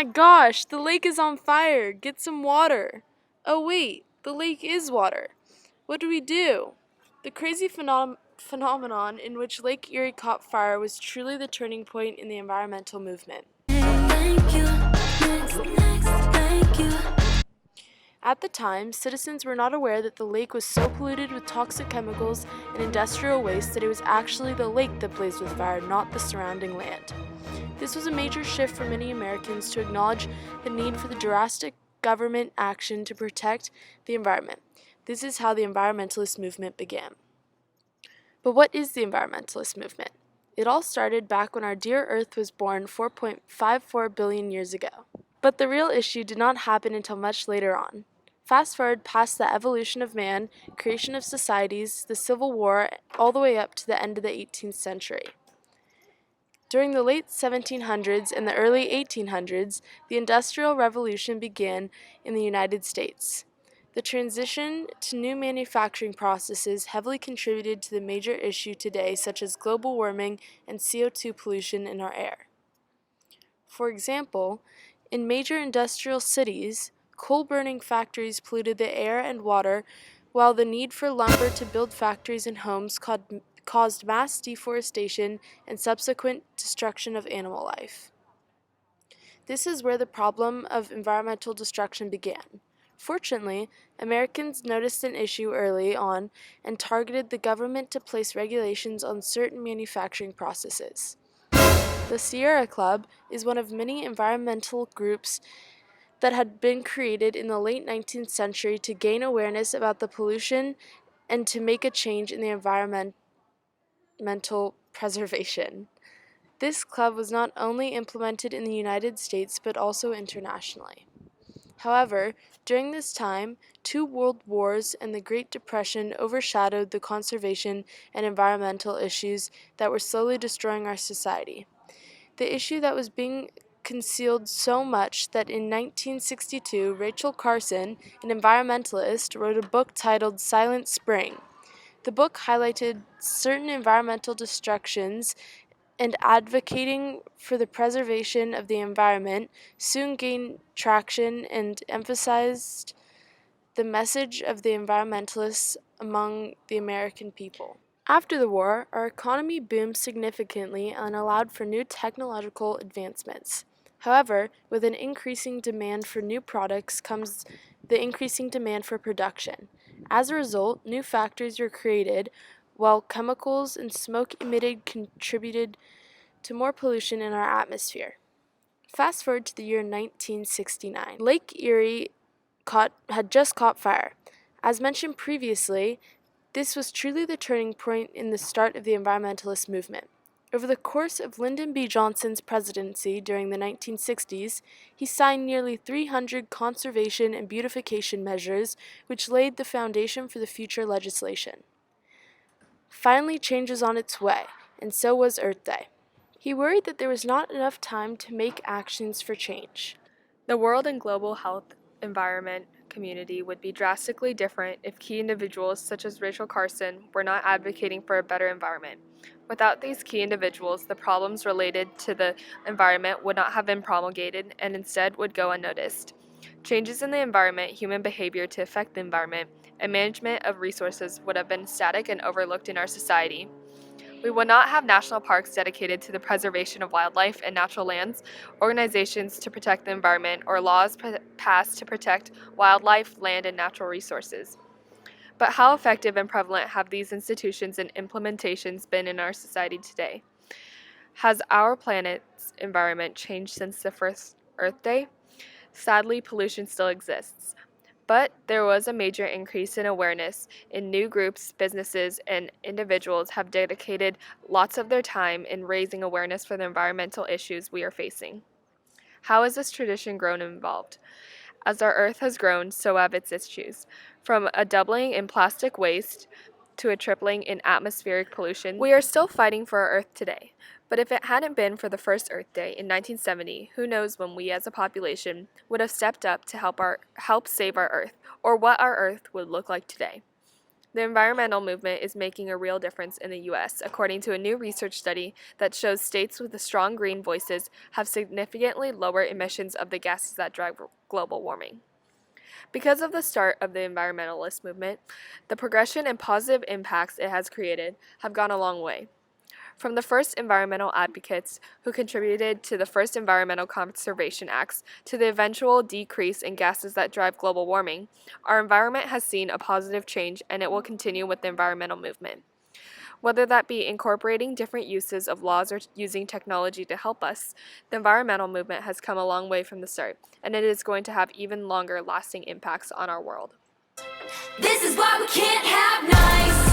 my gosh, the lake is on fire. Get some water. Oh wait, the lake is water. What do we do? The crazy phenomenon in which Lake Erie caught fire was truly the turning point in the environmental movement. At the time, citizens were not aware that the lake was so polluted with toxic chemicals and industrial waste that it was actually the lake that blazed with fire, not the surrounding land. This was a major shift for many Americans to acknowledge the need for the drastic government action to protect the environment. This is how the environmentalist movement began. But what is the environmentalist movement? It all started back when our dear Earth was born 4.54 billion years ago. But the real issue did not happen until much later on. Fast forward past the evolution of man, creation of societies, the Civil War, all the way up to the end of the 18th century. During the late 1700s and the early 1800s, the Industrial Revolution began in the United States. The transition to new manufacturing processes heavily contributed to the major issue today, such as global warming and CO2 pollution in our air. For example, in major industrial cities, coal-burning factories polluted the air and water, while the need for lumber to build factories and homes caused mass deforestation and subsequent destruction of animal life. This is where the problem of environmental destruction began. Fortunately, Americans noticed an issue early on and targeted the government to place regulations on certain manufacturing processes. The Sierra Club is one of many environmental groups that had been created in the late 19th century to gain awareness about the pollution and to make a change in the environmental preservation. This club was not only implemented in the United States but also internationally. However, during this time, 2 world wars and the Great Depression overshadowed the conservation and environmental issues that were slowly destroying our society. The issue that was being concealed so much that in 1962, Rachel Carson, an environmentalist, wrote a book titled Silent Spring. The book highlighted certain environmental destructions and advocating for the preservation of the environment soon gained traction and emphasized the message of the environmentalists among the American people. After the war, our economy boomed significantly and allowed for new technological advancements. However, with an increasing demand for new products comes the increasing demand for production. As a result, new factories were created, while chemicals and smoke emitted contributed to more pollution in our atmosphere. Fast forward to the year 1969. Lake Erie had just caught fire. As mentioned previously, this was truly the turning point in the start of the environmentalist movement. Over the course of Lyndon B. Johnson's presidency during the 1960s, he signed nearly 300 conservation and beautification measures, which laid the foundation for the future legislation. Finally, change was on its way, and so was Earth Day. He worried that there was not enough time to make actions for change. The world and global health environment community would be drastically different if key individuals such as Rachel Carson were not advocating for a better environment. Without these key individuals, the problems related to the environment would not have been promulgated and instead would go unnoticed. Changes in the environment, human behavior to affect the environment, and management of resources would have been static and overlooked in our society. We would not have national parks dedicated to the preservation of wildlife and natural lands, organizations to protect the environment, or laws passed to protect wildlife, land, and natural resources. But how effective and prevalent have these institutions and implementations been in our society today? Has our planet's environment changed since the first Earth Day? Sadly, pollution still exists. But there was a major increase in awareness, and new groups, businesses, and individuals have dedicated lots of their time in raising awareness for the environmental issues we are facing. How has this tradition grown and evolved? As our Earth has grown, so have its issues. From a doubling in plastic waste to a tripling in atmospheric pollution, we are still fighting for our Earth today. But if it hadn't been for the first Earth Day in 1970, who knows when we as a population would have stepped up to help save our Earth, or what our Earth would look like today. The environmental movement is making a real difference in the U.S., according to a new research study that shows states with the strong green voices have significantly lower emissions of the gases that drive global warming. Because of the start of the environmentalist movement, the progression and positive impacts it has created have gone a long way. From the first environmental advocates who contributed to the first environmental conservation acts to the eventual decrease in gases that drive global warming, our environment has seen a positive change and it will continue with the environmental movement. Whether that be incorporating different uses of laws or using technology to help us, the environmental movement has come a long way from the start, and it is going to have even longer lasting impacts on our world. This is why we can't have nice.